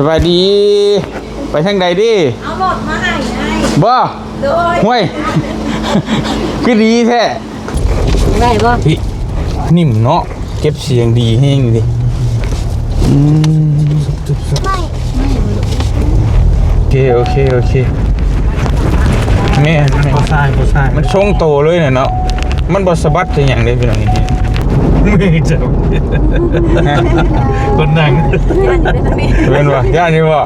สบายดีไปทางใดดิเอารถมาให้บ่โดยห่วยคือดีแท้ได้บ่พี่นิ่มเนาะเก็บเสียงดีแห้งดิโอเคแม่พอทรายมันชงโตเลยเนาะมันบ่สะบัดจังหยังได้พี่น้องนี่มือจับคนนั่งเป็นวะย่านนี่วะ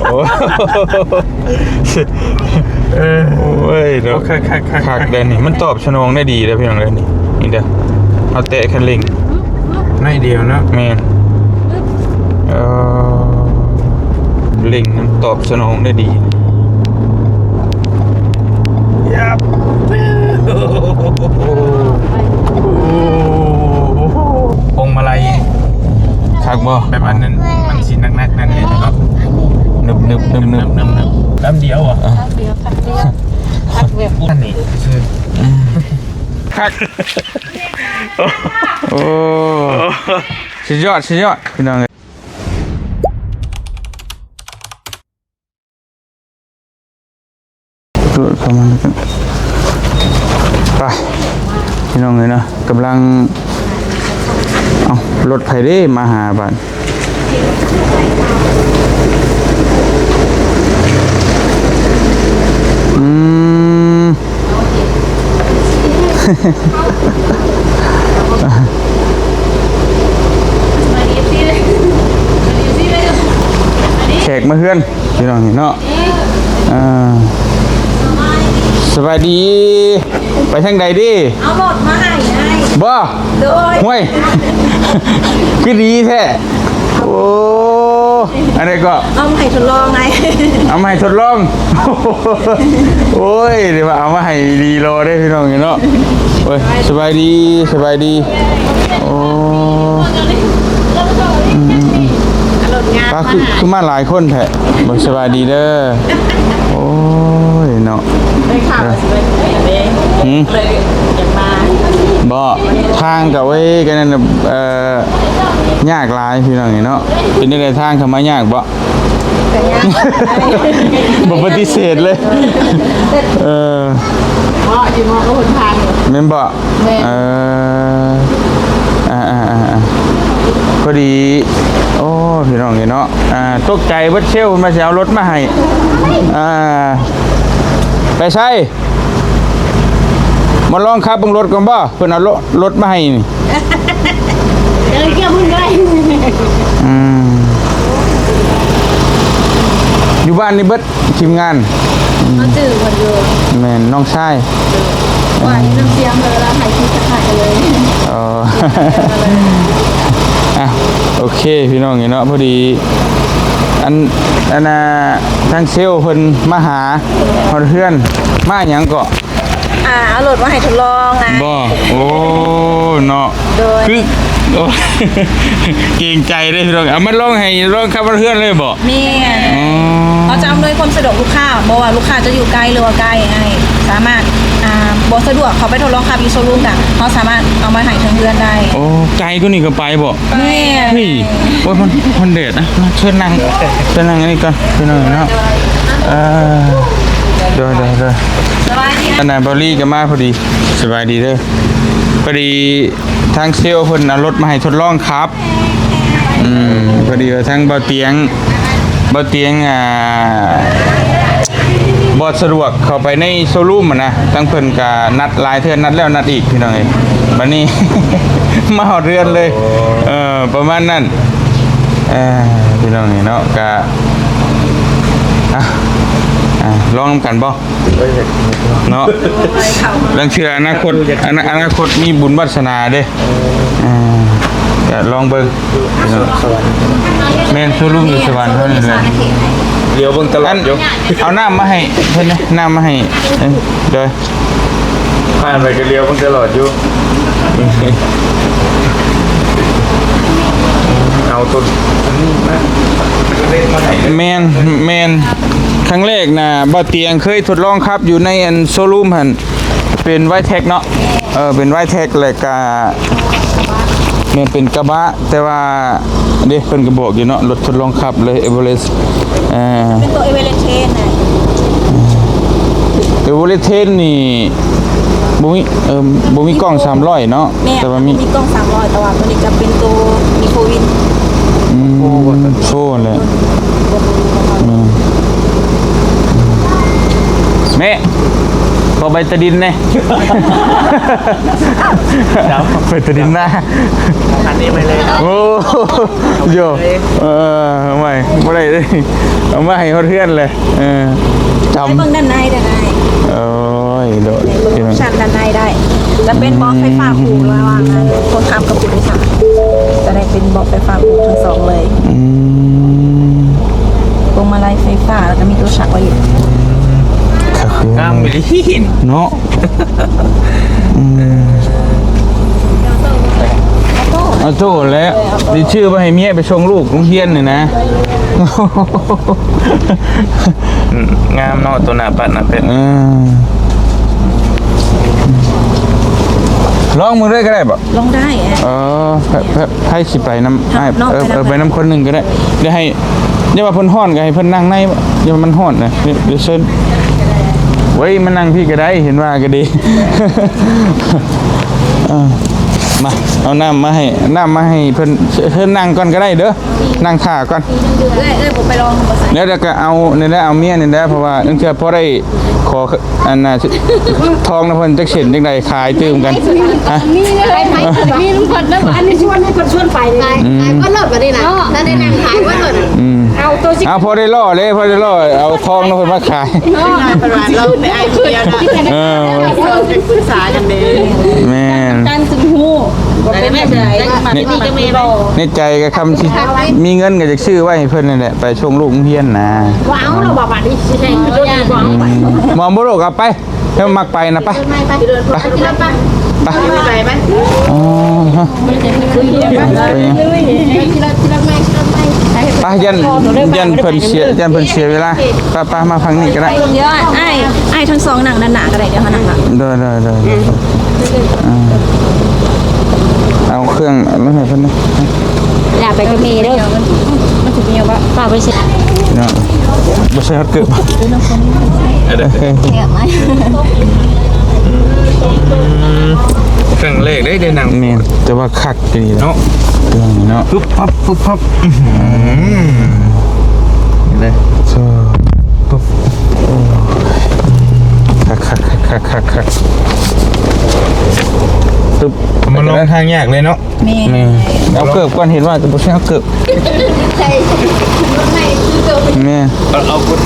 โอ้ยเนาะคักเด่นนี่มันตอบชนองได้ดีเลยพี่น้องเลยนี่เด้อเอาเตะคันเร่งไม่เดียวเนาะแม่นเร่งมันตอบสนองได้ดียับพวงมาลัยคักบ่แบบอันนั้นมันสีนักนั่นเองเนาะนึบน้ำเดียวอ่ะคักแบบ อันนี้คือคักโอ้สุดยอดพี่น้องตัวเข้ามาแล้วกันไปพี่น้องเลยนะกำลังเอารถไฟได้มาหาบ้านแขกมาเฮือนพี่น้องเนาะสบายดีไปทางใดดิเอารถมาให้บ่โดยห่วยคือดีแท้โอ้อะไรก็เอามาให้ทดลองไงเอามาให้ทดลองโอ้ยเดี๋ยวเอามาให้ดีรอได้พี่น้องเนาะโอ้ยสบายดีโอ้ป้าคือมาหลายคนแท้บ่สบายดีเด้อโอ้ยเนาะได้ข่าวเลยอยากมาบ่ทางกับไว้กันนั่นยากหลายพี่น้องเนาะเป็นได้ทางเข้ามายากบ่บ่ปฏิเสธเลยเพราะอยู่มอก็หนทางแม่นบ่พอดีโอ้พี่น้องเนาะตกใจเบิดเชลมาสิเอารถมาให้ไปใช้มาลองขับเบิ่งรถก่อนบ่เพิ่นเอารถมาให้นี่เกี่ยวมึงได้อยู่บ้านนี่เบิดทีมงานเขาจืดวันอยู่แม่นน้องชายว่าน้ำเสียงเลยแล้วหายคิดจะหายเลยโอเคพี่น้องเนาะพอดีอันน่ะทางเซลเพิ่นมาหาเพื่อนมาหยังก็เอารถมาให้ทดลองนะบ่โอ้เนาะคือเก่งใจเลยพี่น้องเอามาลองให้ลองขับเพื่อนเลยบ่นี่เขาจะอำนวยความสะดวกลูกค้าบอกว่าลูกค้าจะอยู่ไกลหรือว่าใกล้ไงสามารถบ่สะดวกเขาไปทดลองขับอีโซลูมกันเขาสามารถเอามาให้ทางเพื่อนได้โอ้ไกลก็นี่ก็ไปบ่นี่เฮ้ยโอ้ยมันเด็ดนะเชิญนั่งอันนี้ก่อนพี่น้องเนาะเดี๋ยวอันนั้นบอลลี่ก็มาพอดีสบายดีเด้อพอดีทางเซลเพิ่นเอารถมาให้ทดลองครับพอดีว่าทางเบาเตียงบอสะดวกเข้าไปในโชว์รูมนะตั้งเพิ่นก็นัดหลายเทื่อนัดแล้วนัดอีกพี่น้องเอ้ยบัดนี้ มาหอดเรือนเลยประมาณนั้นพี่น้องเนาะก็ลองกันบ่เนาะเรื่องเชื่ออนาคตมีบุญวาสนาเด้ลองเบิ่งแม่นโชว์รูมอยู่สวรรค์เท่านั้นเลยเลี้ยวเบิ่งตลอดอยู่เอาน้ำมาให้เพิ่นนะน้ำมาให้เด้อผ่านไปก็เลี้ยวเบิ่งตลอดอยู่เอาต้นแม่นครั้งแรกนะบ่เตียงเคยทดลองครับอยู่ในอันโชว์รูมหั่นเป็นไวท์เทคเนาะเป็นไวท์เทคแล้วก็ แม่นเป็นกระบะแต่ว่าเด้เพิ่นก็บอกอยู่เนาะรถทดลองขับเลยเอเวอเรสต์เป็นตัวเอเวอเรสต์เทนนะ เอเวอเรสต์เทนนี่บ่มีกล้อง300เนาะ แม่ แต่ว่ามี กล้อง300แต่ว่าตัวนี้จะเป็นตัวมีโฟวิน โซ่แหละแม่ขอใบตะดินแน่ใบตะดินหน้า อันนี้ไปเลย โอ้โยเอาใหม่บ่ได้เลยเอามาให้เพื่อนเลยจำ ให้เบิ่งด้านในได้ โอ้ยโดด เบิ่งชั้นด้านในได้จะเป็นบล็อกไฟฟ้าคู่ระหว่างคนขับกับผู้โดยสารจะได้เป็นบล็อกไฟฟ้าคู่ทั้งสองเลยพวงมาลัยไฟฟ้าแล้วก็มีตัวชักไว้อยู่ งามไปดิหิน เนาะเอาโจ้แล้วดิชื่อไปให้เมียไปชงลูกโรงเรียนนี่นะ งามเนาะตัวหน้าปัดหน้าเป็ด ลองมือได้ก็ได้บ่ ลองได้อะ ให้สิไปน้ำ ครับนอกไปน้ำ ไปน้ำคนหนึ่งก็ได้เดี๋ยวให้เดี๋ยวว่าเพิ่นฮ้อนก็ให้เพิ่นนั่งในเดี๋ยวมันฮ้อนนะเดี๋ยวเชิญไว้มันนั่งพี่ก็ได้เห็นว่าก็ดี มาเอาน้ำมาให้เพิ่นนั่งก่อนก็ได้เด้อนั่งท่าก่อน ผมไปลองภาษา แล้วเดี๋ยวก็เอาเนี่ยได้เอาเมียเนี่ยได้เพราะว่าตั้งแต่พอได้ขออันน่ะทองนะเพิ่นจักเส้นจังไดขายตื้มกันฮะ มีเลยไปมีลุงพลแล้วอันนี้ชวนให้คนชวนไปเลยก็เลิศแบบนี้นะถ้าได้นั่งขายก็เลิศเอาตัวสิ เอาพอได้ล่อเลยพอได้ล่อเอาทองนะเพิ่นมาขาย เราในไอเดียนะ เราเป็นปรึกษากันเด้แม่น การถึงหูเป็นแม่เป็นไรนี่ก็มีบอก ในใจก็คำที่มีเงินก็จะชื่อไว้ให้เพิ่นนั่นแหละไปชงลูกเฮียนนะ ว้าวเราบอกว่านี่ใช่คือตัวว้าวไป มองบ่โลกเอาไปถ้ามักไปนะไป ไปเดินไปเดินไป ไป ไปไหม อ๋อฮะ ไปยันเพิ่นเสียเวลาไปมาฟังนี่ก็ได้ เยอะไอ้ทั้งสองหนังด้านหน้าก็ได้เดี๋ยวเขาหนังหลัง ได้เอาเครื่องแล้วให้เพิ่นนะ อย่าไปก็มีเด้อ มันถึงเยอะว่า ป้าไปสิ เนาะบ่ใช่ฮอดเกือบ เยอะไหม เครื่องเลขได้เดินหนัง แม่นแต่ว่าคักดีเนาะ เนาะ เนาะ ปุ๊บพับนี่เลย โซ่ปุ๊บคักตึ๊บ มันลงทางยากเลยเนาะ แม่ แม่เอาเกือบก่อนเห็นว่าจะบ่ใช่เอาเกือบ ใช่รถไหนคือเกิด แม่ เอาคุณ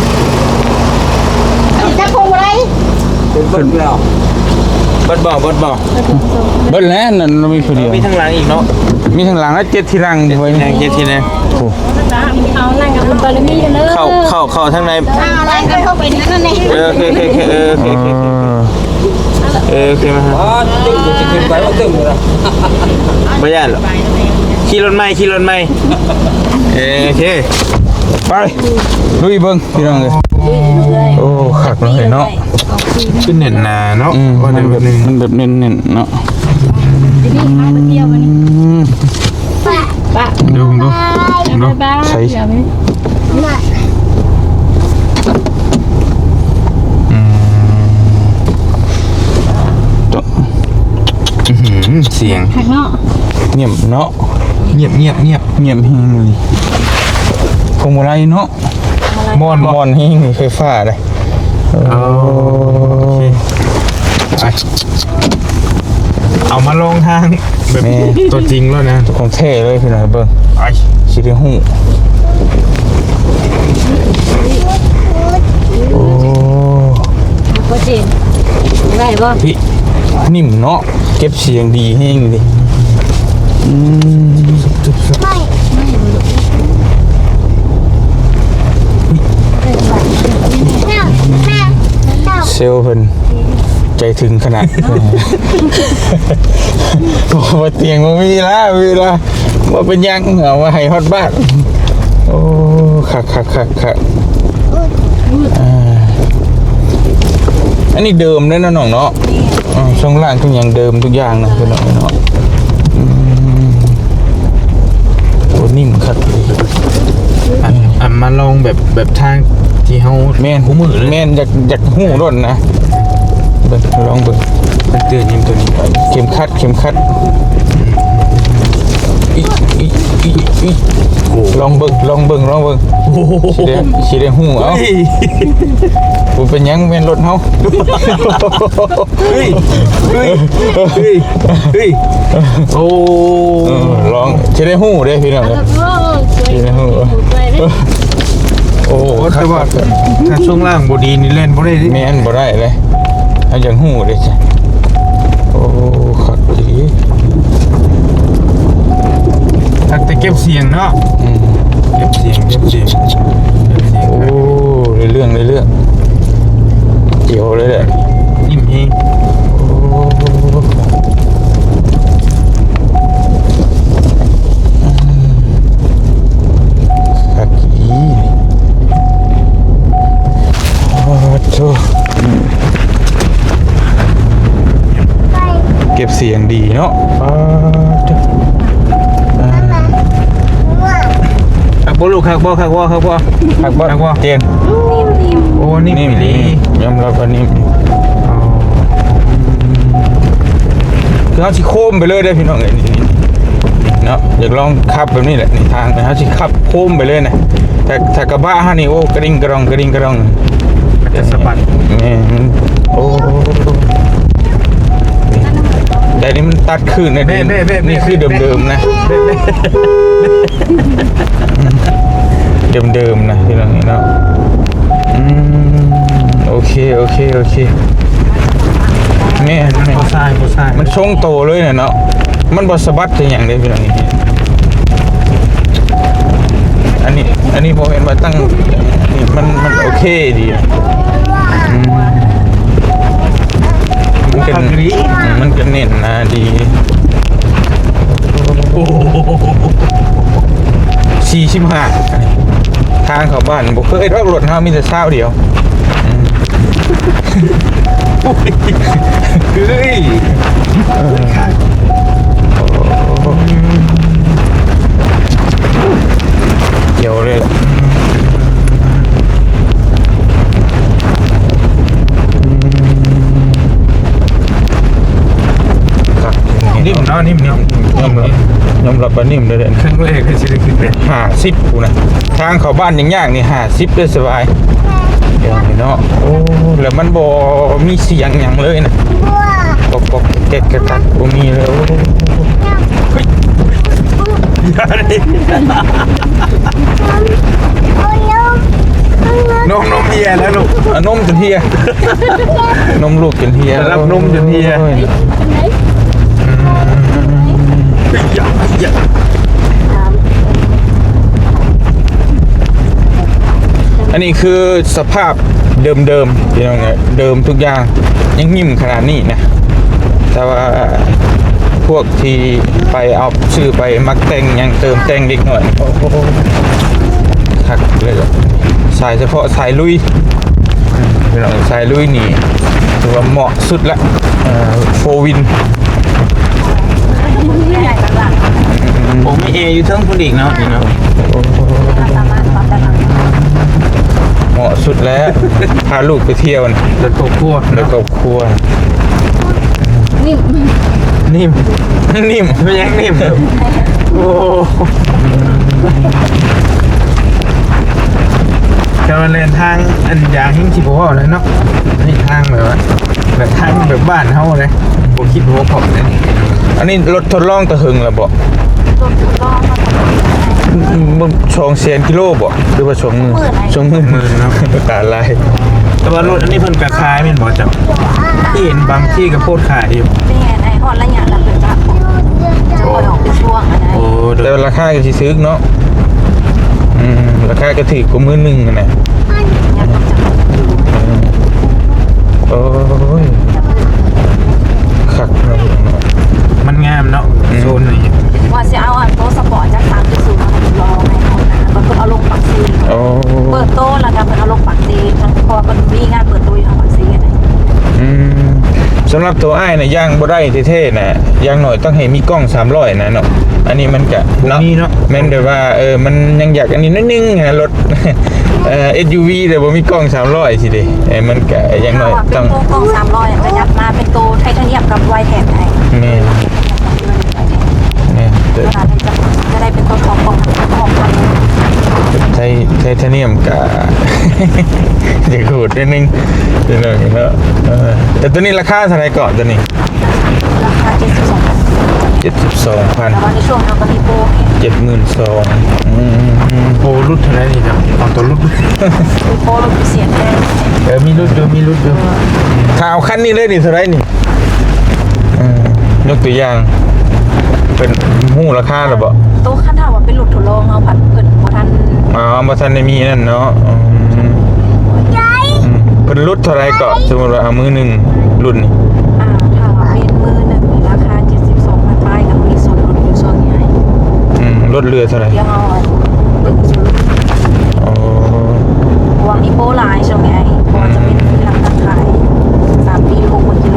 จะคงอะไร เบิ้ลแล้วเบิ้ลบอก เบิ่แล้วนั่นเรามีผู้เดียว มีทั้งหลังอีกเนาะ มีทางหลังแล้ว7ที่หลังไว้ แรงเจ็ดทีนะ โอ้ เอานั่งกับคุณตอลมี่กันเลย เข้าทั้งใน เอาอะไรกันเข้าไปนั่นเอง โอเคมาฮะตึ้งจะขึ้นไปว่าตึ้งเลยไม่ยากหรอกขี่รถไม่โอเค ไปลุยเบิ่งพี่น้องเอ้ยโอ้คักเนาะเนาะ ขึ้นเน็ตนาเนาะ มั ว่าน เดี๋ยว แบ แบบ บนึง มันแบบเน้นๆเนาะ ดูใช้เสียง หักเนาะ เงียบเนาะ เงียบ เงียบเฮงเลยพวงมาลัยเนาะ มอน มอนเฮงไฟฟ้าเลย โอเคเอามาลงทางแบบตัวจริงแล้วนะ ของเท่เลยพี่น้องเบิ่ง ไอ้ สิได้ฮู้โอ้ ก็จริงได้ป่ะ พี่นิ่มเนาะเก็บเสียงดีเฮงดิเซลเพิ่นใจถึงขนาดโอ้ว่าเตียงมันมีละว่าเป็นยังเอามาให้ฮอดบ้านโอ้คักอันนี้เดิมเลยนะน้องเนาะช่วงล่างทุกอย่างเดิมทุกอย่างนะพี่น้องเนาะ นิ่มครับ มาลองแบบทางที่เฮา แม่น หูมือเลย แม่นอยากหู้ร่นนะเบิ่งลองเบิ่ง มันเตือนยิ้มตัวนี้ไป เข็มขัดอีลองเบิ่งสิได้หู้เอ้าบ่เป็นหยังแม่นรถเฮา เฮ้ยโอ้ ลองสิได้หู้เด้พี่น้อง แล้วก็ช่วยไปเลย โอ้ แต่ว่าถ้าช่วงล่างบ่ดีนี่เล่นบ่ได้ดิ แม่นบ่ได้เลยเอาจังหู้เด้จ้ะโอ้คักดี ถ้าแต่เก็บเสียงเนาะเก็บเสียง โอ้เรื่องเจียวเลยแหละ ยิ้มเอง คักอีโอ้โธ่เก็บเสียงดีเนาะคักบ่ลูกคักบ่เจน โอ้นี่ นิ่ม ดี ยอมรับว่านิ่มคือเขาสิโค้มไปเลยได้อพี่น้องเอ้ยนี่เนาะอยากลองขับแบบนี้แหละในทางนะเขาสิขับโค้มไปเลยนะแต่ถ้ากระบะฮะนี่โอ้กระดิ่งกระรองจะสะบัด นี่มันโอ้แต่นี่มันตัดขึ้นนะนี่คือเดิมๆนะเดิมๆนะพี่น้องนี่เนาะโอเคแม่ โคซ้าย มันชงโตเลยเนี่ยเนาะมันบอสะบัดจะอย่างเดียวพี่น้องนี่อันนี้ผมเห็นว่าตั้งนี่มันโอเคดีนะมันก็เน้นนะดี45ทางเข้าบ้านบ่เคยรถรถเฮามีแต่เช้าเดียว เฮ้ย เดี๋ยวเลยครับ นิ่มเนาะนิ่ม ยอมรับว่านิ่มเลยเด่น ครั้งแรกก็จะได้ขึ้นไป 50กูนะทางเข้าบ้านอย่างนี่50ได้สบายเดี๋ยวนี้เนาะโอ้แล้วมันบ่มีเสียงหยังเลยนะปอกแกกบ่มีเลยโอ้นมเฮียแล้วลูก นมจนเฮียนมลูกจนเฮีย รับนมจนเฮีย โอ้ อันนี้คือสภาพเดิมๆพี่น้องเอ้ยเดิมทุกอย่างยังนิ่มขนาดนี้นะแต่ว่าพวกที่ไปเอาชื่อไปมักแต่งยังเติมแต่งเล็กหน่อยโอ้โหคักเลยล่ะสายเฉพาะสายลุยพี่น้องสายลุยนี่ถือว่าเหมาะสุดละโฟวิน ผมมีเออยู่เทิงผู้ดีเนาะนี่เนาะ เหมาะสุดแล้วพาลูกไปเที่ยวนะ รถครอบครัว แล้วก็ครัว นิ่ม นิ่มไม่ยังนิ่มโอ้จะมาเล่นทางอันยางหิ้งชิบว่าเลยเนาะนี่ทางแบบว่าแบบทางแบบบ้านเฮาเลยผมคิดว่าพอเลย อันนี้รถทดลองตะหึงแล้วบ่200,000 กิโลบ่หรือว่า20,000เนาะตาลาย แต่ว่ารถอันนี้เพิ่นกระคายแม่นบ่จับที่เห็นบางที่ก็โพดขายอยู่ เป็นไงไอ้ฮอดระยะแล้วเป็นแบบจะปล่อยออกเป็นช่วงอะไร โอ้ แต่ว่าราคาก็สิซื้อเนาะราคาก็ถือกว่ามื้อนึงอะนะโอ้ยคักเนาะ มันงามเนาะโซนนี้ ว่าจะเอาโต๊ะสปอร์ตจาก3.0มาลองให้เขานะมันเพิ่นเอาลงปักซี โอ้ เปิดโต๊ะแล้วก็เพิ่นเอาลงปักซีทั้งเพราะว่าเพิ่นมีงานเปิดโต๊ะอยู่ทางปักซีอะไร สำหรับ รับตัวอ้ายน่ะย่างบ่ได้เท่ๆน่ะย่างหน่อยต้องให้มีกล้อง300นะเนาะอันนี้มันก็เนาะ มีเนาะ แม่นแบบว่ามันยังอยากอันนี้นิดนึงนะรถSUV แต่บ่มีกล้อง300สิเด้มันก็อย่างน้อย เป็ ต้อน ง ตัวกล้อง300จะยัดมาเป็นตัวไทเทเนียมกับไวแทนให้ แม่นแม่นแต่ จะได้เป็นตัวของพัน ไทเทเนียมก็ อย่าขูดนิดนึงเดี๋ยวหน่อยเนาะแต่ตัวนี้ราคาเท่าไหร่ก่อนตัวนี้ ราคา72,000 72,000 แต่ว่าในช่วงเราก็มีโปร 72,000 โอ้รุ่นเท่าไหร่นี่จ้ะเอาตัวรุ่น มีโปรลดพิเศษแค่ มีรุ่นอยู่ ข่าวคันนี้เลยนี่เท่าไหร่นี่ยกตัวอย่างเป็นหู้ราคาหรือเปล่า ตัวขั้นถามว่าเป็นหลุดทดลองเอาผัดเพิ่นบ่ทัน อ๋อบ่ทันได้มีนั่นเนาะเพิ่นรุ่นเท่าไหร่ก่อนสมมุติว่าเอามือหนึงรุ่นนี่ ถ้าว่าเป็นมือหนึ่งราคา72,000ป้ายกับมีส่วนลดอยู่ส่วนใหญ่ รถเรือเท่าไหร่ เดี๋ยวเอาเบิ่งส่วนลด อ๋อ เพราะว่ามีโปรหลายช่วงนี้เพราะว่าจะเป็นราคาขาย3 ปี6,000 กิโล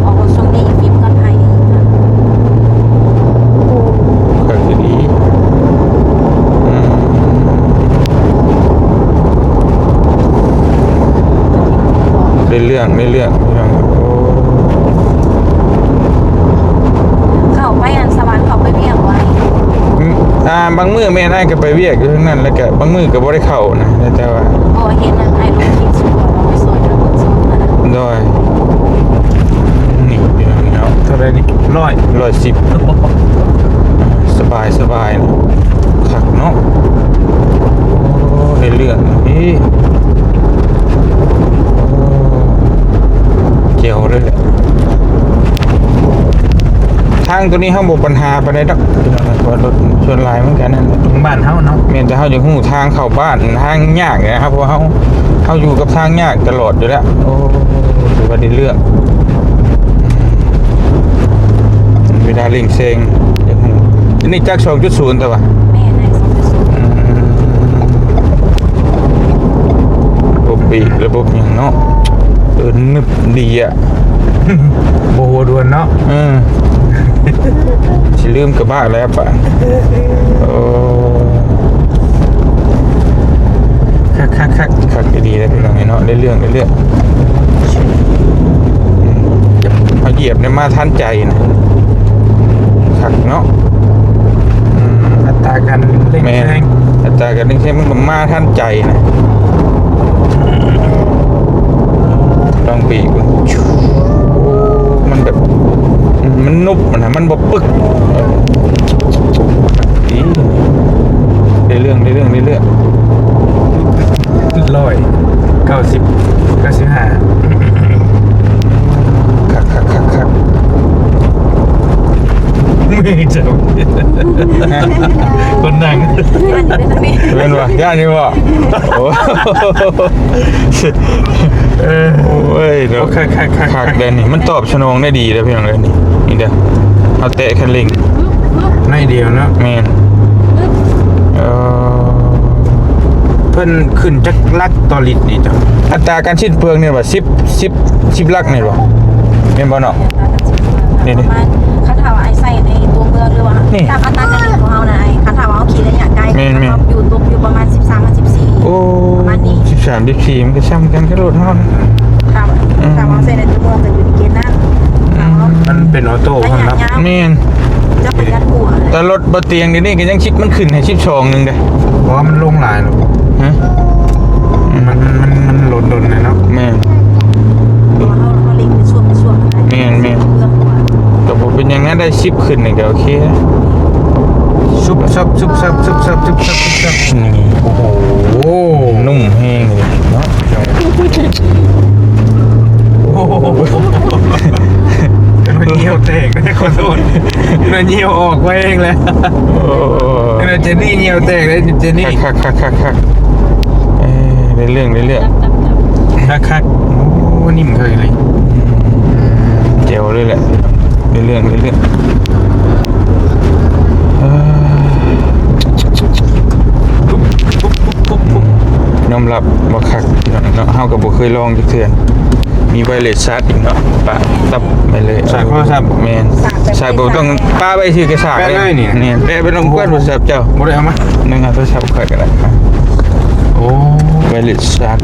ออกช่วงนี้ฟิล์มกันไทย ก็คือดีเรื่องพี่น้องโอ้ เข้าไปอันสวรรค์เขาไปเวียงไว้ บางมื้อแม่นายก็ไปเวียกอยู่ทั้งนั้นแล้วก็บางมื้อก็บ่ได้เข้านะแต่ว่า เพราะว่าเห็นอันไอ้ลูกคิดสุดเราไปซอยทางคนสูงนะ ด้วยนี่พี่น้องเนาะ เท่าไหร่นี่110สบายนะคักเนาะโอ้ได้เรื่องนี่เกี่ยวเลยแหละทางตัวนี้เฮาบ่ปัญหาปานใดดอกพี่น้องเพราะรถชนหลายเหมือนกันนั่นแหละ ถึงบ้านเฮาเนาะ แม่นแต่เฮาจะฮู้ทางเข้าบ้านทางยากนะครับเพราะเฮาอยู่กับทางยากตลอดอยู่แล้วโอ้ถือว่าได้เรื่องเวลาเร่งเซงอย่างฮู้อันนี้จัก 2.0 แต่ว่า แม่ใน2.0 ระบบปีกระบบหยังเนาะนึบดีอ่ะ โบโหดวนเนาะ สิลืมกระบะแล้วป่ะโอ้คักดีๆแล้วพี่น้องเนาะได้เรื่องเอาเหยียบเนี่ยมาทันใจนะคักเนาะ อัตราการเร่ง แม่ แซง อัตราการเร่งแซงมันก็มาทันใจนะลองปีกมันมันแบบมันนุบนะมันบ่ปึกดีได้เรื่อง 190 95 คัก มือจับคนนั่ง เป็นวะย่านนี่วะโอ้โอ้ยเดี๋ยวคักเด่นนี่มันตอบชนองได้ดีเลยพี่น้องเลยนี่เด้อเอาเตะคันเร่ง ในเดียวเนาะ แม่นเพิ่นขึ้นจักลักต่อลิตรนี่จ้ะ อัตราการชิ้นเปลืองเนี่ยว่า10ลักเนี่ยบ่แม่นบ่เนาะ ประมาณคันถามว่าไอ้ใส่ในตัวเมืองหรือว่าตามอัตราการเดินของเรานะไอ้คันถามว่าเอาขี่ระยะไกลอยู่ประมาณ13-14 โอ้ ประมาณนี้ 13 14มันก็ซ้ำกันกับรถเฮานะ ถามว่าใส่ในตัวเมืองแต่อยู่ในเกณฑ์นั้นถามว่า มันเป็นออโต้ ระ ครับ ยะยาว แม่น จะประหยัดกว่าเลย แต่รถบ่เตียงเดี๋ยวนี้ก็ยังชิปมันขึ้นให้12นึงเด้ เพราะว่ามันลงหลายเนาะ ฮะ มันหล่นเลยเนาะ แม่น เพราะว่าเขาเล็งเป็นช่วงอะไร แม่น เรื่องกว่า แต่บ่เป็นอย่างนั้นได้10ขึ้นนี่ก็โอเคนะ ซุบซับนี่ นี่ โอ้โห นุ่มแห้งเลยเนาะ โอ้โหมันเหี่ยวแตกนะขอโทษมันเหี่ยวออกไว้เองเลย โอ้ เจนนี่เหี่ยวแตกเลยเจนนี่ คักได้เรื่อง คักโอ้นิ่มเคยเลย เจ๋วเลยแหละได้เรื่องยอมรับว่าคักเนาะเฮาก็บ่เคยลองจักเทื่อ มีไวเลสชาร์จอีกเนาะปะตับไปเลย สายโทรศัพท์ แม่นสายบ่ต้องป้าไปซื้อกระสาก แปะเลยนี่ เนี่ยแปะไปลงกวนโทรศัพท์เจ้า บ่ได้เอามา นึงโทรศัพท์ค่อยก็ได้ โอ้ ไวเลสชาร์จ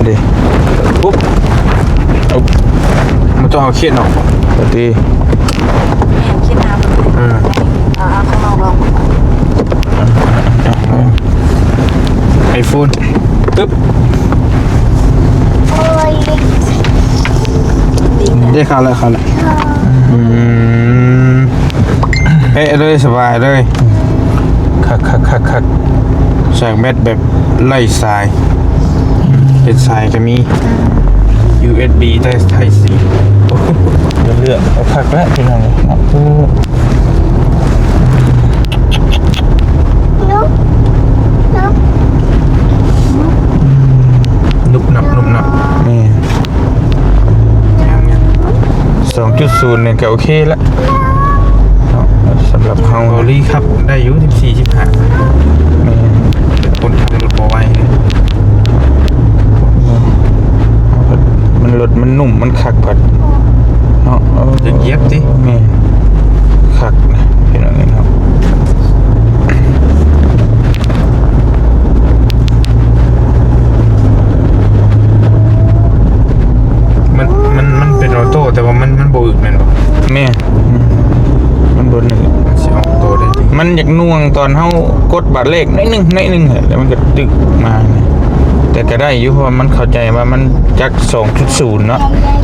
ดิ ปุ๊บ เอา มันต้องเอาเครียดออก ปกติ คิดน้ำข้างนอกลอง iPhone ปึ๊บได้ข่าวแล้วเอ๊ะเลยสบายเลยคักแสงแบตแบบไล่สายเป็นสายก็มี USB ได้ Type C เลือกเอาคักแล้วพี่น้องเนาะ นุบหนับนี่2.0เนี่ยก็โอเคแล้วเนาะสำหรับเฮา เกาหลีครับได้อยู่14-15 แม่น คนขับรถบ่ไหวเลย มันรถมันนุ่มมันคักกว่าเนาะ จะเหยียบสิ แม่คักนะพี่น้องเนาะ มันเป็นออโต้แต่ว่ามันบ่อึดแม่นบ่ แม่มันบนหนึ่ง มันสิออกตัวได้ดี มันอยากน่วงตอนเฮากดบัตรเลขนิดนึงแล้วมันก็ดึกมาเนี่ยแต่ก็ได้อยู่เพราะว่ามันเข้าใจว่ามันจัก 2.0 เนาะ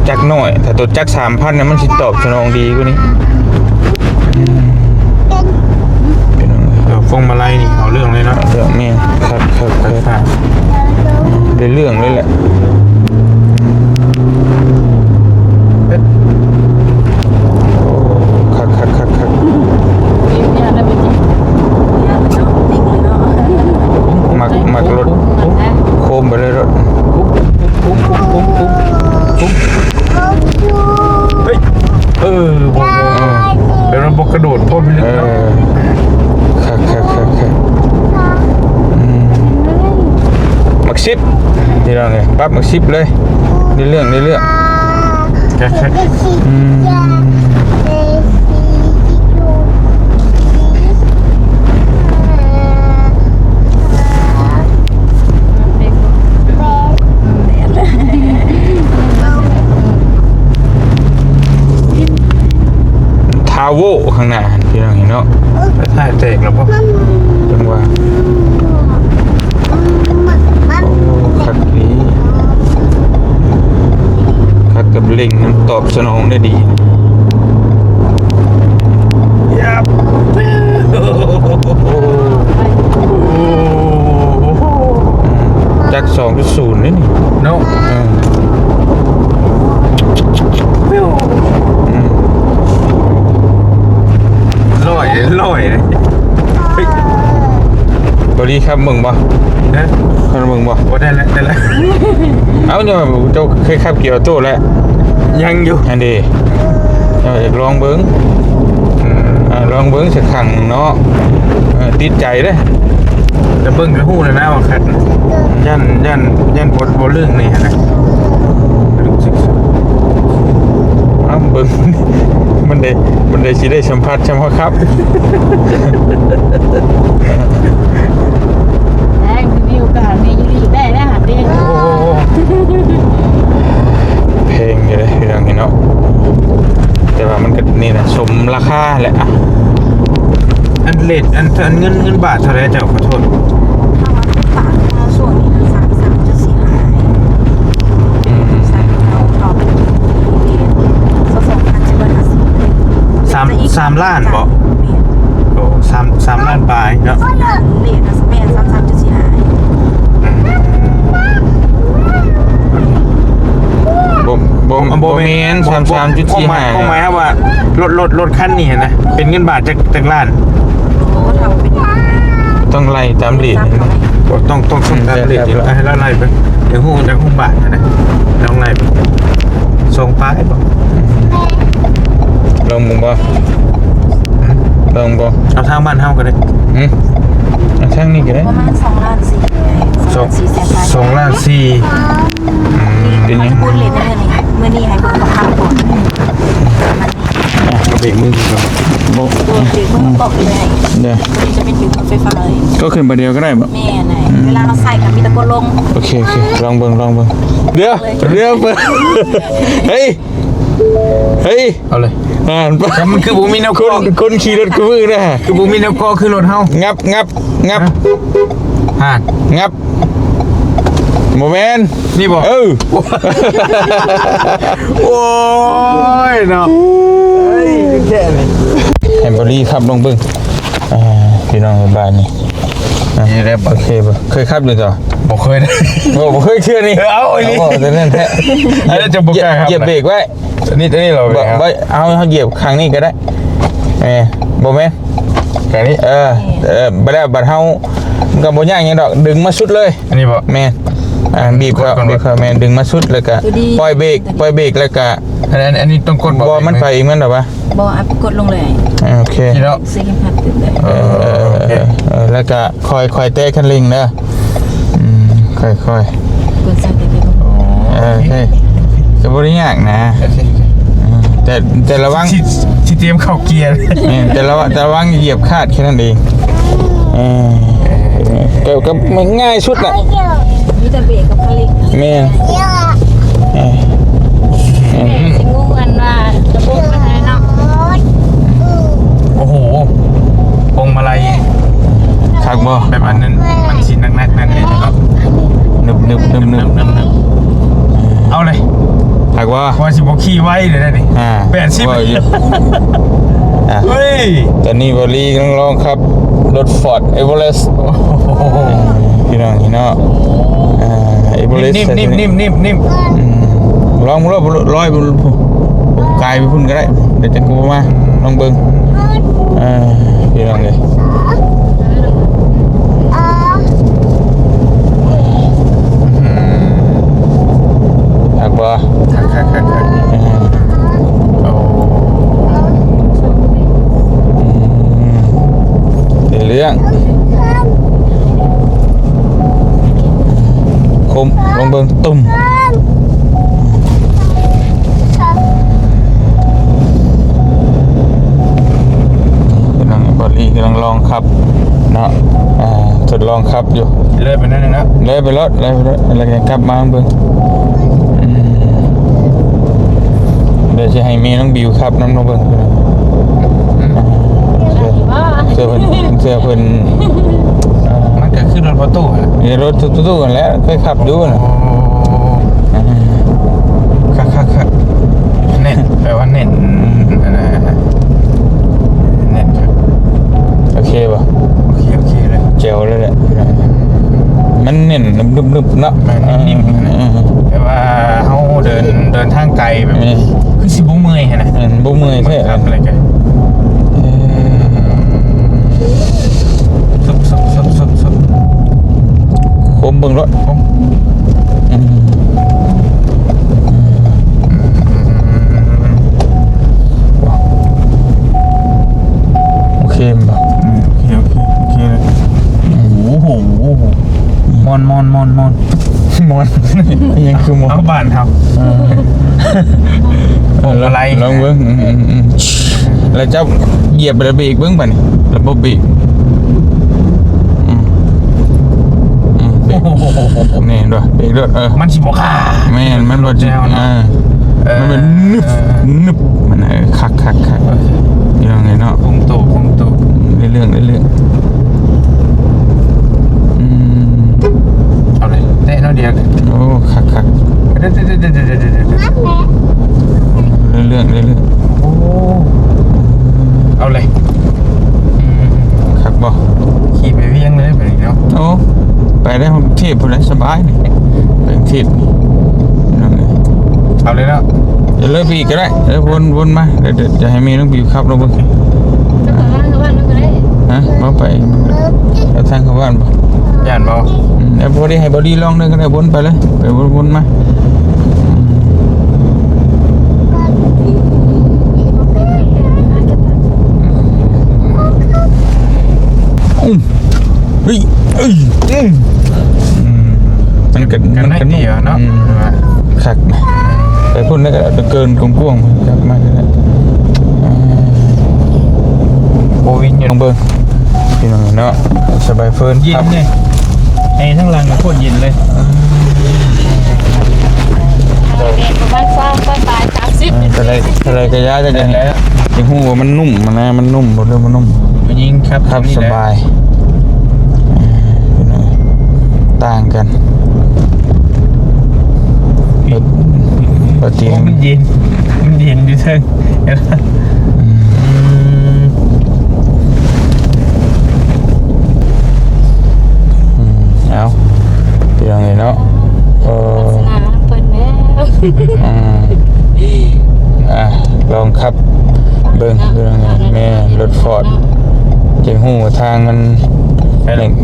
จักน้อยแต่ตัวจัก 3,000เนี่ยมันสิตอบสนองดีกว่านี้พี่น้อง ฟงมาลัยนี่เอาเรื่องเลยเนาะ เรื่องแม่ครับ ครับ ได้เรื่องเลยแหละคัก เนี่ยได้เป็นจริงเนี่ยเนาะติ๊กเลยเนาะ มักรถโคมไปเลยรถ เฮ้ยบ่เดี๋ยวเราบ่กระโดดโคตรไปเลย คักมักซิปนี่เราไงปั๊บมักซิปเลยได้เรื่อง แค่ทาวโวข้างหน้าพี่น้องเห็นเนาะ ถ่ายแตกแล้วบ่ จังหวะคักนี้คักกับเล่งมันตอบสนองได้ดียับจัก 2.0 นี่ เนาะลอยเลยเฮ้ย บริครับมึงบ่ นะ คนมึงบ่ บ่ได้แล้ว เอ้าเนี่ยเจ้าเคยขับเกี่ยวโต้แล้ว ยังอยู่ อันดีอยากลองเบิ้งลองเบิ้งสักครั้งเนาะติดใจเด้อ จะเบิ่งกระหู้เลยนะว่าคัดยันบ่เรื่องนี่นะรู้สึก เอ้าเบิ้ง มันได้สิได้สัมผัสใช่ไหมครับ ได้มีโอกาสมีอยู่ดีได้นะหาดิ เพลงอยู่เลยพี่น้องเนาะแต่ว่ามันก็นี่นะสมราคาแหละอ่ะ อันเลทอันเงินบาทเท่าไหร่เจ้าขอโทษ ฝากส่วนนี้นะ33.45ใส่เอาต่อเป็น3 ล้านบ่โอ้3 ล้านปลายเนาะ เหรียญนะแม่33.45บ่แม่น 33.45 หมายครับว่ารถคันนี้นะเป็นเงินบาทจากล้าน ก็ทำเป็น ต้องไล่ตามเหรียญนะ ต้องตามเลทเดี๋ยวให้เราไล่ไปเดี๋ยวหูจากหูบาทนะลองไล่ไปส่งปลายบ่ ลองมึงบ่ลองบ่ เอาทางบ้านเฮาก็ได้ เอาทางนี้ก็ได้ ประมาณ2.4 ล้าน สองล้านสี่ เป็นยัง พูดเลยนะเมื่อนี้ให้เบิ่งกับข้าวก่อน กระเบกมือก่อน โบ ตัวเด็กเมื่อบอกเลย เดี๋ยว ตัวนี้จะเป็นถึงไฟฟ้าเลย ก็ขึ้นประเดียวก็ได้บ่ แม่ไหนเวลาเราใส่กับมีตะโกนลง โอเคลองเบิ่งเดี๋ยวเปิดเฮ้ยเอาเลย แต่มันคือบุมีแนว คนขี่รถกูมือนะ คือบุมีแนวกอคือรถเฮา งับ ฮะ งับโมเมนต์ นี่บอก โอ้ยเนาะแค่นี้ แฮมเบอรี่ครับลองเบิ่งพี่น้องบ้านนี่ นี่ได้บ่ โอเคบ่เคยขับเลยจ้ะ บ่เคยได้ บ่เคยเชื่อนี่ เอาไอ้นี่ แต่นั่นแท้ อันนั้นจะบ่กล้าครับ เหยียบเบรกไว้ อันนี้เรา บ่เอาเหยียบครั้งนี้ก็ได้บ่แม่น แค่นี้ บ่ได้บัดเฮาก็บ่ยากหยังดอกดึงมาสุดเลย อันนี้บ่ แม่นบีบเขาแม่นดึงมาสุดแล้วก็ปล่อยเบรกแล้วก็ อันนี้ต้องกด บ่มันไปอีกมันดอกวะ บอกอัพกดลงเลย โอเค นี่แล้ว ซื้อกินผัดตื่นเลย แล้วก็คอยเตะคันเร่งเด้อค่อย กดใส่ไปเลย ใช่ก็บ่ได้ยากนะแต่ระวัง สิเตรียมเข้าเกียร์ แต่ระวังเหยียบคาดแค่นั้นเองก็มันง่ายสุดน่ะ มีแต่เบรกกับคันเร่ง แม่ สิงูกันว่าระบบมันอะไรเนาะ โอ้โหพวงมาลัย คักบ่ แบบอันนั้นมันสินักนั่นเลยเนาะ นึบเอาเลย คักบ่ ว่าสิบ่ขี่ไว้เลยนะนี่80 เฮ้ย ตอนนี้บริลองครับรถ Ford Everest พี่น้องEverest นิ่มลองร้อยกายไปพุ่นก็ได้เดี๋ยวจะกูมาลองเบิ่งพี่น้องเลยหักบ่ โอ้ เรื่องคมลองเบิ่งตุ่มกำลังบอดี้กำลังลองขับเนาะทดลองขับอยู่ เลยไปนั่นนะ เลยไปรถแล้วก็กลับมาเบิ่งเดี๋ยวจะให้เมียน้องบิวขับน้องเบิ่งเสื้อเพิ่น มันก็ขึ้นรถประตู นี่รถตู้กันแล้วเคยขับดูนะ คักเน็ตแปลว่าเน็ตเน็ตครับ โอเคป่ะ โอเคเลย เจ๋วเลยแหละมันเน่นนึบๆเนาะ นิ่มๆแต่ว่าเขาเดินทางไกลแบบคือสิบุ้งเมื่อยนะ บุ้งมือแท้ ทำอะไรกันซุบ คมเบิ่งรถโอเคป่ะ โอเคเลยโอ้โหมอนยังคือมอน เอาบ้านครับอะไร ลองเบิ่งแล้วเจ้าเหยียบระเบิดเบิ่งป่ะนี่ระบบเบรกนี่ด้วยเบรกด้วยมันสิบอกค่ะ แม่มันบ่จะมันเป็นนึบมันคักยังไงเนาะ คงโตเรื่องเอาเลยเตะเดียว โอ้คักเรื่องโอ้เอาเลย คักบ่ ขี่ไปเวียงเลยแบบนี้เนาะ โอ้ไปได้เทพพุ่นสบายนี่ไปเทพนั่นเลย เอาเลยเนาะ จะเลิกไปอีกก็ได้แล้ววนมาเดี๋ยวจะให้มีน้องบิวขับเราบ่ฮะมาไปแล้วทางเข้าบ้านบ่ ย่านบ่ แล้วพอดีให้บอดี้ลองเลยก็ได้วนไปเลยไปวนมาเฮ้ย มันก็ กันได้เดียวเนาะ คักนะไปพุ่นแล้วก็เกินกว้างๆครับมาแล้ว โบวินอยู่ น้องเบิ้งพี่น้องเนาะสบายเฟิร์น เย็นเนี่ยไอ้ทั้งหลังก็โคตรเย็นเลย ประมาณ30 อะไรก็ยาจะยัง แล้ว ยังหูว่ามันนุ่มมันนะมันนุ่มหมดเลยมันนุ่ม มันยิงครับ ครับ นี่ ส แหละ บายพี่น้องต่างกันปกติ โอ้มันเย็นอยู่เทิงเห็นไหม เอาพี่น้องเนาะเออ เปิดแม่ ลองขับเบิ้งเรื่องแม่รถฟอร์ดเจียงหูทางมัน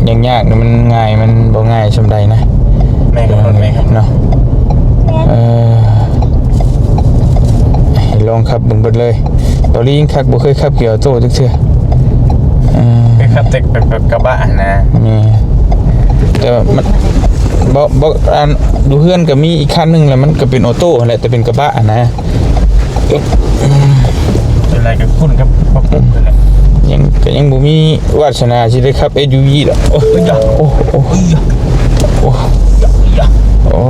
ยังยากมันง่ายมันบ่ง่ายสำใดนะ แม่กับรถแม่ครับ เนาะลองขับเบิ่งเบิดเลยตอนนี้ยิ่งขับบ่เคยขับเกี่ยวโต้จักเทื่อ ไปขับเต็กแบบกระบะนะ นี่แต่ว่ามันบ่อันดูเพื่อนก็มีอีกคันหนึงแหละมันก็เป็นออโต้แหละแต่เป็นกระบะนะอึ๊บ เป็นอะไรกับคุณครับพ่อปุ๊บกันเลย ยังบ่มีวาสนาสิได้ขับ SUV ดอกโอ้ยโอ้โอ้โอ้โอ้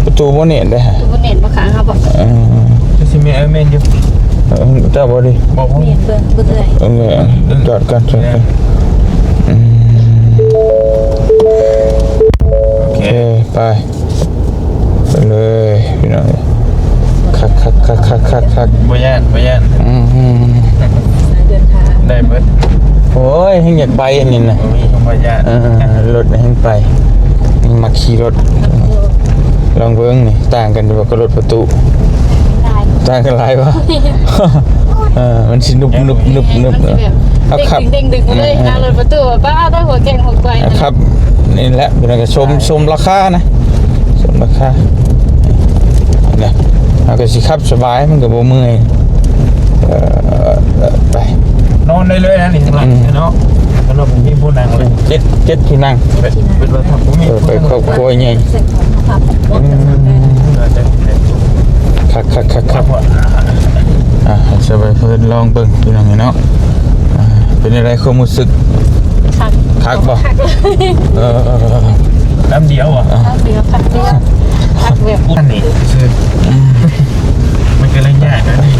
ประตูบ่เน็ตได้ฮะ ตัวเน็ตมาค้างครับบอก จะซิเมอร์เมนอยู่ เจ้าบ่ดิ บอกว่า เห็นเบิ่งเบิ่งเอ้ย จอดกันโอเคไปเลยพี่น้องคัก บ่ย่าน สายเดินทาง ได้เบิด โอ้ยให้อยากไปอันนี้นะ มีคำว่าย่าน รถให้ไปมาขี่รถลองเบิ้งนี่ต่างกันอยู่กับรถประตู ได้ ต่างกันหลายวะมันสินุบเอาขับ ดึงเลยนะรถประตูป้าต้องหัวแกงหัวไกว ครับนี่แหละเป็นการชมราคานะชมราคาเนี่ยเอาก็สิขับสบายมันก็บ่เมื่อยไป นอนได้เลยนะนี่ข้างหลังเนาะสำหรับผมมีผู้นั่งเลย เจ็ดที่นั่ง เป็นว่าถ้าผมมี ไปครอบครัวใหญ่ เส้นของนะครับ คักสบายเพิ่นลองเบิ่งพี่น้องเนาะเป็นอะไรความรู้สึกคักบ่ น้ำเดียวอ่ะ เดียวพักเดียวพักแบบ อันนี้คือมันก็เลยยากนะนี่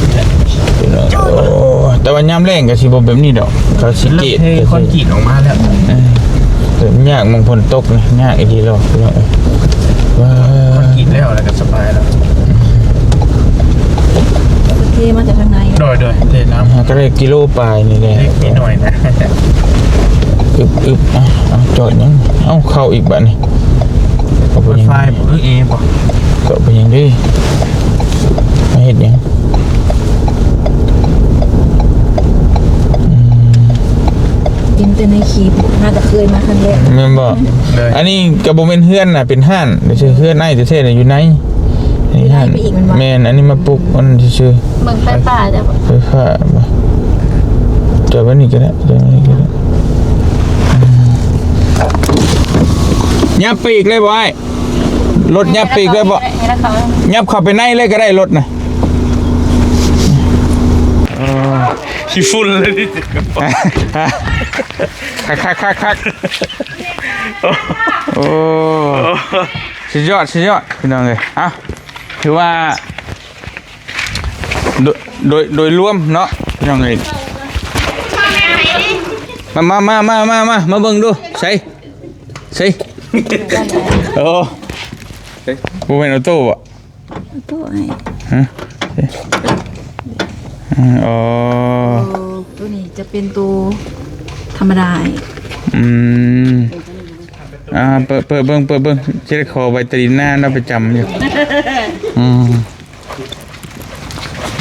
แต่ว่ายามแรงก็สิบ่แบบนี้ดอกเขาสิ เลิ เก ก ต เทคอนกรีตออกมาแล้ว แต่มันยากมองฝนตกนะยากอีดีหรอกพี่น้องว้า คอนกรีตแล้วแล้วก็สบายแล้ว เทมาจากทางใน โดยเทน้ำ ก็ได้กิโลปลายนี่แหละ เล็กนิดหน่อยนะ อึบจอดยังเข้าอีกบัดนี่เข้าไป รถ ยัง ไฟเอป่ะ เข้าไปยังดิมาเฮ็ดยัง กินแต่ในคลิปน่าจะเคยมาครั้งแรก แม่นบ่ เลย อันนี้ก็บ่แม่นเฮือนน่ะเป็นห้านไม่ใช่เฮือนในประเทศน่ะอยู่ในนี่ห้านแม่นอันนี้มาปลุกอันซื่อ เมืองไฟป่าจะบอก ไฟฟ้าบ่จอดไว้นี่ก็ได้จอดไว้นี่ก็ได้ยับปีกเลยบ่ไอ้รถยับปีกเลยบ่ ให้แล้วเขา ยับเข้าไปในเลยก็ได้รถน่ะขี้ฝุ่นเลยดิคักโอ้สุดยอดพี่น้องเลยเอ้าถือว่าโดยรวมเนาะพี่น้องเลยมาเบิ่งดูใส่โอ้บูเป็นออโต้บ่ ตัวไอ้ ฮะอ๋อ ตัวนี้จะเป็นตัวธรรมดา เปิดเบิ่งเช็ดคอใบตรีหน้าเราไปจำอยู่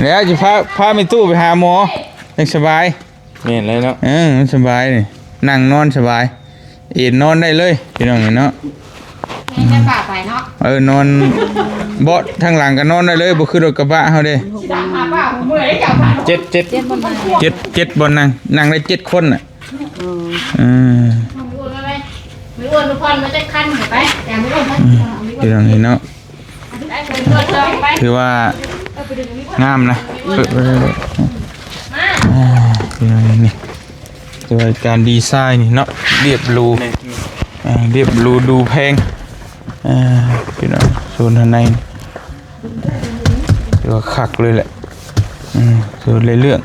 แล้วจะพาไปตู้ไปหาหมอยังสบาย เห็นเลยเนาะ มันสบายนี่นั่งนอนสบายเอ็นนอนได้เลยพี่น้องเนาะ ให้แม่ป่าไปเนาะ นอน เบาะทางหลังก็นอนได้เลยบ่คือรถกระบะเฮาเด้เจ็ดบนนั่งได้7คนน่ะไม่อ้วนทุกคนมาจะคันไปแต่ไม่อ้วน พี่น้องเห็นเนาะถือว่างามนะพี่น้องนี่ถือว่าการดีไซน์นี่เนาะเรียบรูดูแพงพี่น้องโซนข้างในถือว่าคักเลยแหละถือเลยเรื่อง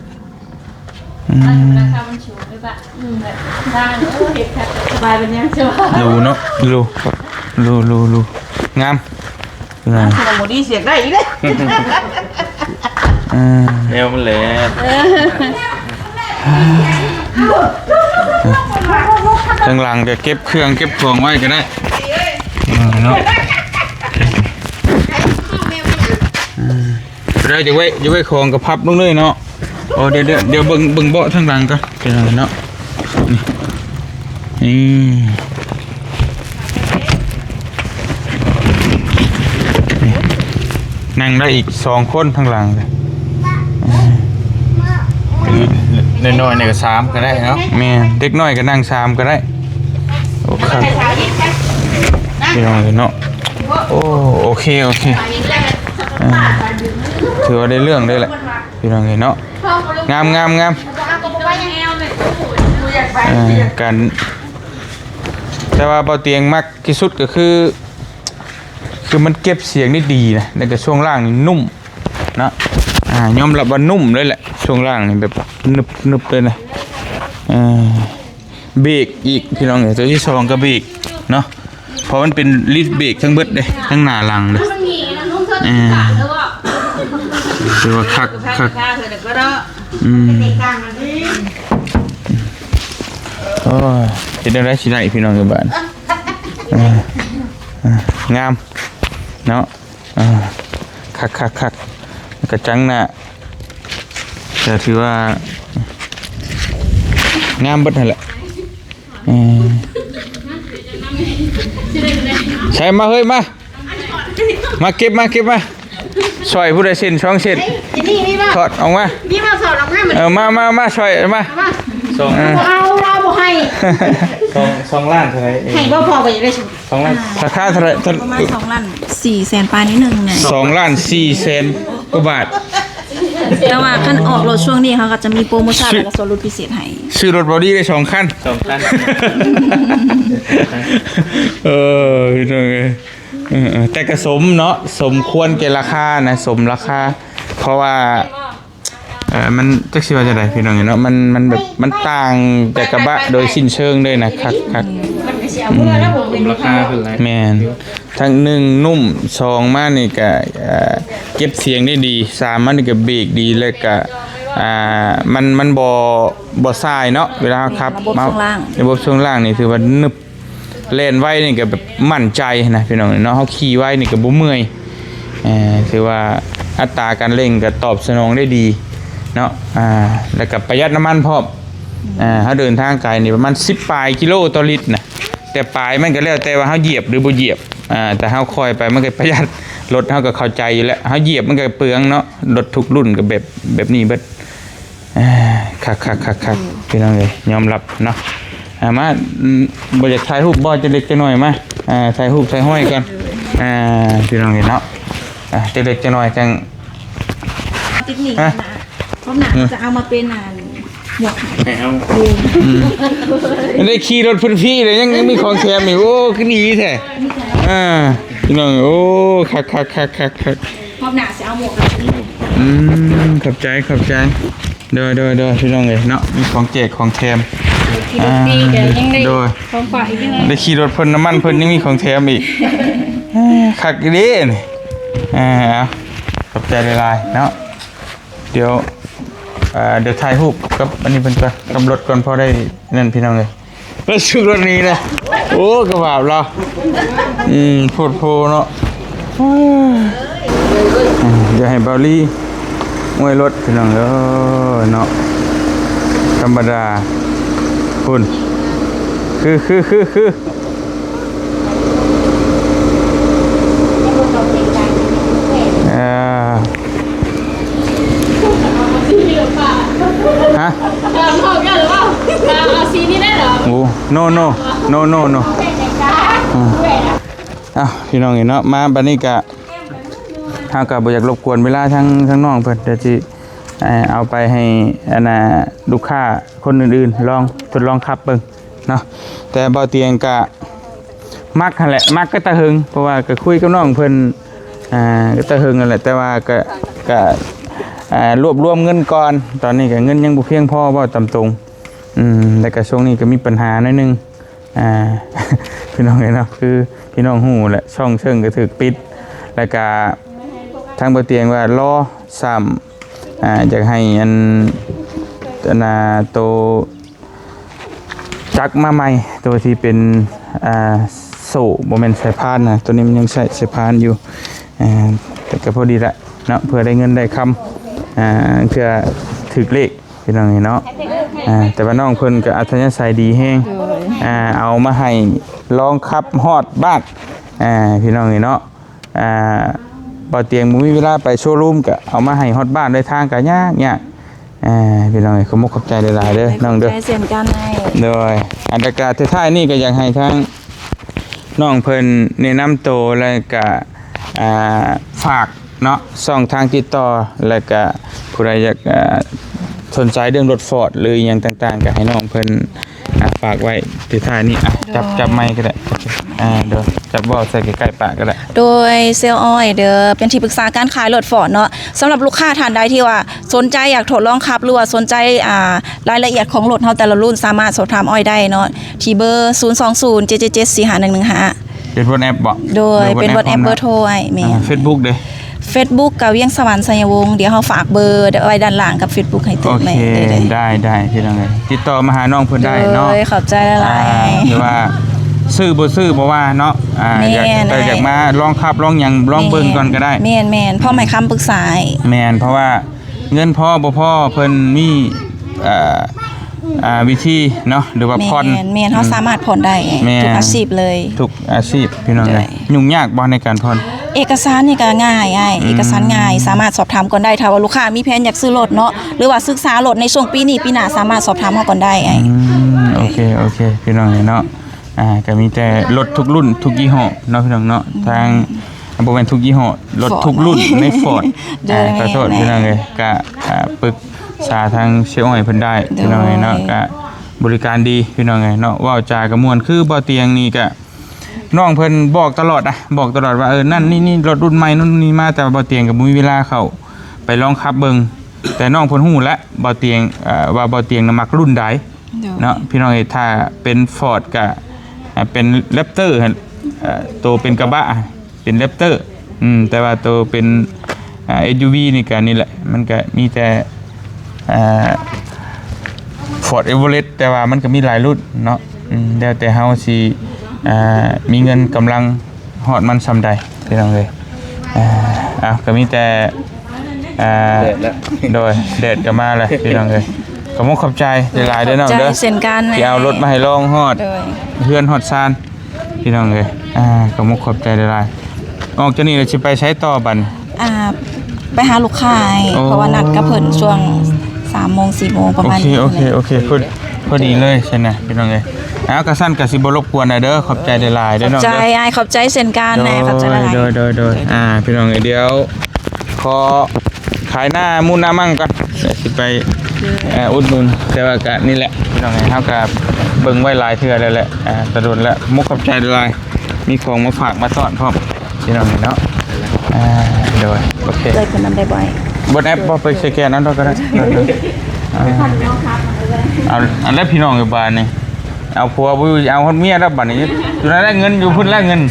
รูเนาะรูงามสมมุติเสียงได้อีกเด้ แนวมันแหละ ข้างหลังจะเก็บเครื่องเก็บของไว้ก็ได้เนาะเราจะไว้ของกับพับลงเลยเนาะโอ้เดี๋ยวเบิ่งเบาะข้างหลังก็เป็นไงเนาะนี่นั่งได้อีก2คนข้างหลังเลยน้อยๆเนี่ยก็3ก็ได้เนาะ แม่เด็กน้อยก็นั่ง3ก็ได้โอเคพี่น้องเนาะโอเคถือว่าได้เรื่องได้แหละพี่น้องเนาะงามการแต่ว่าเบาเตียงมากที่สุดก็คือมันเก็บเสียงได้ดีนะแล้วก็ช่วงล่างนี่นุ่มนะยอมรับว่านุ่มเลยแหละช่วงล่างนี่แบบนึบเลยนะเบรกอีกพี่น้องตัวที่2ก็เบรกเนาะเพราะมันเป็นลิดเบรกทั้งเบิดเลยทั้งหน้าหลังเลยคือว่าคักโอ้ยจะได้สิได้พี่น้องอยู่บ้านงามเนาะคักกระจังน่ะแต่ถือว่างามเบิดนั่นแหละใช่มาเฮ้ยมาเก็บมาซอยผู้ใดเส้นช่องเส้นถอดออกมานี่มาสอนออกมาเหมือนมาซอยมาเอาเราบ่ให้2ล้านเท่าไหร่ให้บ่พอไปได้2ล้านราคาเท่าไหร่ประมาณ2ล้าน4แสนปลายนิดนึงเนี่ย2ล้าน4แสนกว่าบาทแต่ว่าคันออกรถช่วงนี้เขาก็จะมีโปรโมชั่นและส่วนลดพิเศษให้ซื้อรถบอดี้ได้2คันพี่น้องแต่ก็สมเนาะสมควรแก่ราคานะสมราคาเพราะว่ามันจักสิว่าจะได้พี่น้องเนาะมันแบบมันต่างแต่กระบะโดยสิ้นเชิงเลยนะคักราคาคืออะไรแม่นทั้ง1นุ่ม2มานี่ก็เก็บเสียงได้ดี3มันนี่ก็เบรกดีแล้วก็มันบ่ทรายเนาะเวลาครับระบบช่วงล่างนี่ถือว่านึบเล่นไว้นี่ก็แบบมั่นใจนะพี่น้องเนาะเฮาขี่ไว้นี่ก็บ่เมื่อยถือว่าอัตราการเร่งก็ตอบสนองได้ดีเนาะแล้วก็ประหยัดน้ำมันพร้อมเฮาเดินทางไกลนี่ประมาณ10ปลายกิโลต่อลิตรนะแต่ปลายมันก็แล้วแต่ว่าเฮาเหยียบหรือบ่เหยียบแต่เฮาคอยไปมันก็ประหยัดรถเฮาก็เข้าใจอยู่แล้วเฮาเหยียบมันก็เปลืองเนาะรถทุกรุ่นก็แบบนี้เบิดคักพี่น้องเอ้ยยอมรับเนาะมาบ่อยากถ่ายรูปบ่จะเล็กจะน้อยมาถ่ายรูปใส่ห้อยก่อนพี่น้องเห็นเนาะจะเล็กจะน้อยจังติดหนีนะเพราะหนาจะเอามาเป็นหมวกได้ขี่รถพื้นที่เลยยังมีของแถมอีกโอ้คือดีแท้พี่น้องโอ้คักเพราะหนาจะเอาหมวกขอบใจเด้อพี่น้องเลยเนาะมีของแจกของแถมโดยได้ขี่รถเพิ่นน้ำมันเพิ่นยังมีของแถมอีกคักดีนี่ขอบใจหลายๆเนาะเดี๋ยวถ่ายรูปกับอันนี้เป็นก่อนกับรถก่อนพอได้นั่นพี่น้องเลยรถชุกรถนี้นะโอ้กระบะเราโพเนาะเดี๋ยวให้เบลลี่มวยรถพี่น้องเนาะธรรมดาคุณคือ no no no no no พี่น้องเห็นเนาะมาบัดนี้ก็เฮาก็บ่อยากรบกวนเวลาทั้งน้องเพิ่นเดี๋ยวสิเอาไปให้ลูกค้าคนอื่นๆลองทดลองขับเบิ่งเนาะแต่บ่เตียงก็มักหั่นแหละมักก็ตะหึงเพราะว่าก็คุยกับน้องเพิ่นก็ตะหึงนั่นแหละแต่ว่าก็รวบรวมเงินก่อนตอนนี้ก็เงินยังบ่เพียงพอบ่ตามตรงแต่ก็ช่วงนี้ก็มีปัญหาหน่อยนึงพี่น้องเนาะคือพี่น้องฮู้แหละช่องเชิงก็ถูกปิดแล้วก็ทางบ่เตียงว่ารอซ้ำอยากให้โตจักมาใหม่ตัวที่เป็นโซ่บ่แม่นสายพานนะตัวนี้มันยังใช้สายพานอยู่แต่ก็พอดีละเนาะเพื่อได้เงินได้คำเพื่อถึกเลขพี่น้องเนาะแต่ว่าน้องเพิ่นก็อัธยาศัยดีแฮงเอามาให้ลองขับฮอดบ้านพี่น้องเนาะบ่เตียงบ่มีเวลาไปโชว์รูมก็เอามาให้ฮอดบ้านด้วยทางก็ยากพี่น้องขอขอบใจหลายๆเด้อน้องเด้อเสียนกันให้โดยอันดับการท้ายๆนี่ก็อยากให้ทั้งน้องเพิ่นแนะนำตัวแล้วก็ฝากเนาะช่องทางติดต่อแล้วก็ผู้ใดอยากสนใจเรื่องรถฟอร์ดหรืออย่างต่างๆก็ให้น้องเพิ่นฝากไว้ท้ายๆนี่จับไมค์ก็ได้เดี๋ยวจับบ่ใส่ใกล้ๆปากก็ได้โดยเซลล์อ้อยเด้อเป็นที่ปรึกษาการขายรถฟอร์ดเนาะสำหรับลูกค้าท่านใดที่ว่าสนใจอยากทดลองขับหรือว่าสนใจรายละเอียดของรถเฮาแต่ละรุ่นสามารถสอบถามอ้อยได้เนาะที่เบอร์02077745115เป็นบนแอปบ่โดยเป็นบนแอปเบอร์โทรไอ้แม่ Facebook เด้Facebook กับเวียงสวรรค์สัญวงศ์เดี๋ยวเฮาฝากเบอร์ไว้ด้านล่างกับ Facebook ให้ติดแม่ได้พี่น้องติดต่อมาหาน้องเพิ่นได้เนาะขอบใจหลายหรือว่าซื้อบ่ว่าเนาะอยากมาลองขับลองหยังลองเบิ่งก่อนก็ได้แม่นพ่อให้คำปรึกษาแม่นเพราะว่าเงินพ่อบ่พอเพิ่นมีวิธีเนาะหรือว่าผ่อนแม่นเฮาสามารถผ่อนได้ทุกอาชีพเลยทุกอาชีพพี่น้องยุ่งยากบ่ในการผ่อนเอกสารนี่ก็ง่ายเอกสารง่ายสามารถสอบถามก่อนได้ถ้าว่าลูกค้ามีแผนอยากซื้อรถเนาะหรือว่าศึกษารถในช่วงปีนี้ปีหน้าสามารถสอบถามเฮาก่อนได้โอเคพี่น้องเนาะก็มีแต่รถทุกรุ่นทุกยี่ห้อเนาะพี่น้องเนาะทางบ่แม่นทุกยี่ห้อรถทุกรุ่นใน Ford ขอโทษพี่น้องก็ปรึกษาทางเชี่ยวอ้อยเพิ่นได้พี่น้องเนาะก็บริการดีพี่น้องเนาะเว้าจากระมวลคือบ่เตียงนี่ก็น้องเพิ่นบอกตลอดว่านั่นนี่รถรุ่นใหม่นู่นนี่มาแต่บ่เตียงก็บ่มีเวลาเข้าไปลองขับเบิ่งแต่น้องเพิ่นฮู้แล้วบ่เตียงว่าบ่เตียงน่ะมักรุ่นใดเนาะพี่น้องถ้าเป็น Ford ก็เป็นแรปเตอร์ตัวเป็นกระบะเป็นแรปเตอร์แต่ว่าตัวเป็น SUV นี่ก็นี่แหละมันก็มีแต่Ford Everest แต่ว่ามันก็มีหลายรุ่นเนาะแล้วแต่เฮาสิมีเงินกำลังฮอดมันซำใดพี่น้องเลยก็มีแต่โดยเด็ดก็มาเลยพี่น้องเลยขอบคุณขอบใจหลายๆเด้อน้องเด้อที่เอารถมาให้ลองฮอดเพื่อนฮอดซานพี่น้องเลยขอบคุณขอบใจหลายๆออกจากนี่แล้วสิไปใช้ต่อบัดไปหาลูกค้าเพราะว่านัดกับเพิ่นช่วง 3:00 4:00 ประมาณนี้โอเคพอดีเลยใช่นะพี่น้องเอ้ยกระสั้นกระสิบ่รบกวนเด้อขอบใจหลายๆเด้อน้องเด้อขอบใจเช่นกันแน่ขอบใจหลายโดยพี่น้องเดี๋ยวขอขายหน้ามูนหน้ามั่งก่อนเดี๋ยวสิไปอุดหนุนแต่ว่าก็นี่แหละพี่น้องเอ้ยเฮาก็เบิ่งไว้หลายเทื่อแล้วแหละตะโดนแล้วมุกขอบใจหลายมีของมาฝากมาต้อนพร้อมพี่น้องเนาะโดยโอเคเลยคนนั้นได้บ่อยบนแอปบ่ไปสแกนนั้นก็ได้เอาอันแรกพี่น้องอยู่บ้านนี่เอาผัวบ่อยู่เอาคนเมียแล้วบัดนี้อยู่นั่นแหละเงินอยู่พุ่นแล้วเงิน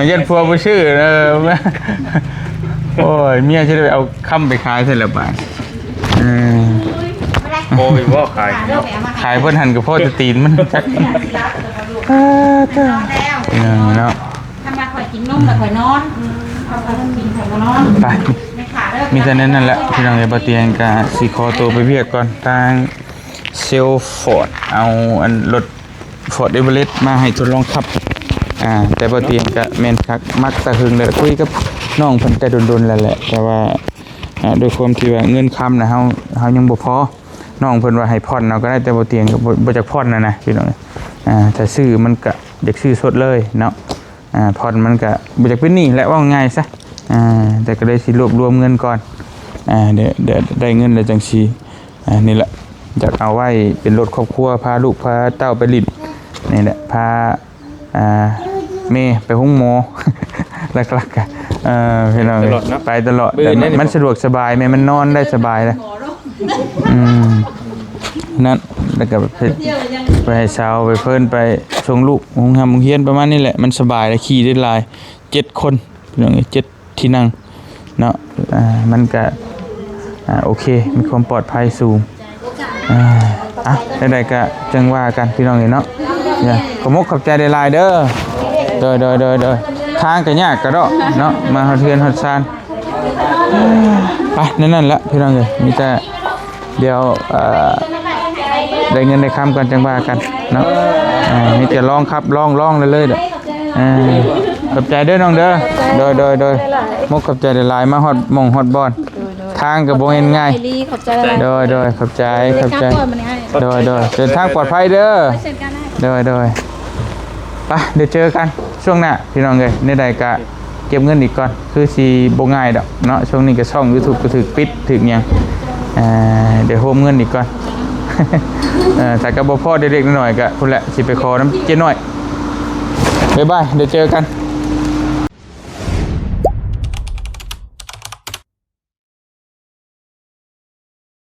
ยันผัวบ่ชื่อโอ้ยเมียจะได้เอาค้ำไปขายใช่แล้วบาดโอ้ยบ่ขายเพิ่นหันกับพ่อจะตีนมันจักเนาะทำมาข่อยกินนมแล้วข่อยนอนไปมีแต่นั้นนั่นแหละพี่น้องบ่เตียงก็สิขอตัวไปเวียกก่อนทางเซลฟอร์ดเอาอันรถ Ford Everest มาให้ทดลองขับแต่บ่เตียงก็แม่นคักมักตะหึงแล้วคุยกับน้องเพิ่นแต่ดนๆแล้วแหละแต่ว่าโดยความที่ว่าเงินค้ำนะเฮายังบ่พอ น้องเพิ่นว่าให้ผ่อนเอาก็ได้แต่บ่เตียงก็บ่จักผ่อนนะพี่น้องถ้าซื้อมันก็อยากซื้อสดเลยเนาะผ่อนมันก็บ่จักเป็นหนี้แหละว่าง่ายซะแต่ก็ได้สิรวบรวมเงินก่อนเดี๋ยวได้เงินแล้วจังสินี่แหละอยากเอาไว้เป็นรถครอบครัวพาลูกพาเต้าไปลิ้นนี่แหละพาแม่ไปห้องหมอหลักๆกันพี่น้องไปตลอดมันสะดวกสบายแม่มันนอนได้สบายเลยนั่นแล้วก็ไปให้เช้าไปเพิ่นไปส่งลูกโรงเรียนประมาณนี้แหละมันสบายเลยขี่ได้หลาย7คนพี่น้อง7ที่นั่งเนาะมันก็โอเคมีความปลอดภัยสูงได้ๆก็จังว่ากันพี่น้องเนาะขอมกขอบใจได้หลายเด้อโดยทางก็ยากก็ดอกเนาะมาฮอดเทือนฮอดซานไปนั่นแหละพี่น้องมีแต่เดี๋ยวได้เงินได้คำกันจังว่ากันเนาะมีแต่ลองครับลองเลยเด้อขอบใจเด้อน้องเด้อโดยมกขอบใจได้หลายมาฮอดหม่องฮอดบอนทางก็บ่เห็นง่ายโดยขอบใจโดยเดินทางปลอดภัยเด้อโดยไปเดี๋ยวเจอกันช่วงหน้าพี่น้องเลยในใดก็เก็บเงินอีกก่อนคือสิบ่ง่ายดอกเนาะช่วงนี้ก็ช่อง YouTube ก็ถูกปิดถึงหยังเดี๋ยวโฮมเงินอีกก่อนแต่ก็บ่พอเด็กๆน้อยๆก็พุ่นแหละสิไปขอน้ำเจ๊น้อยบ๊ายบายเดี๋ยวเจอกัน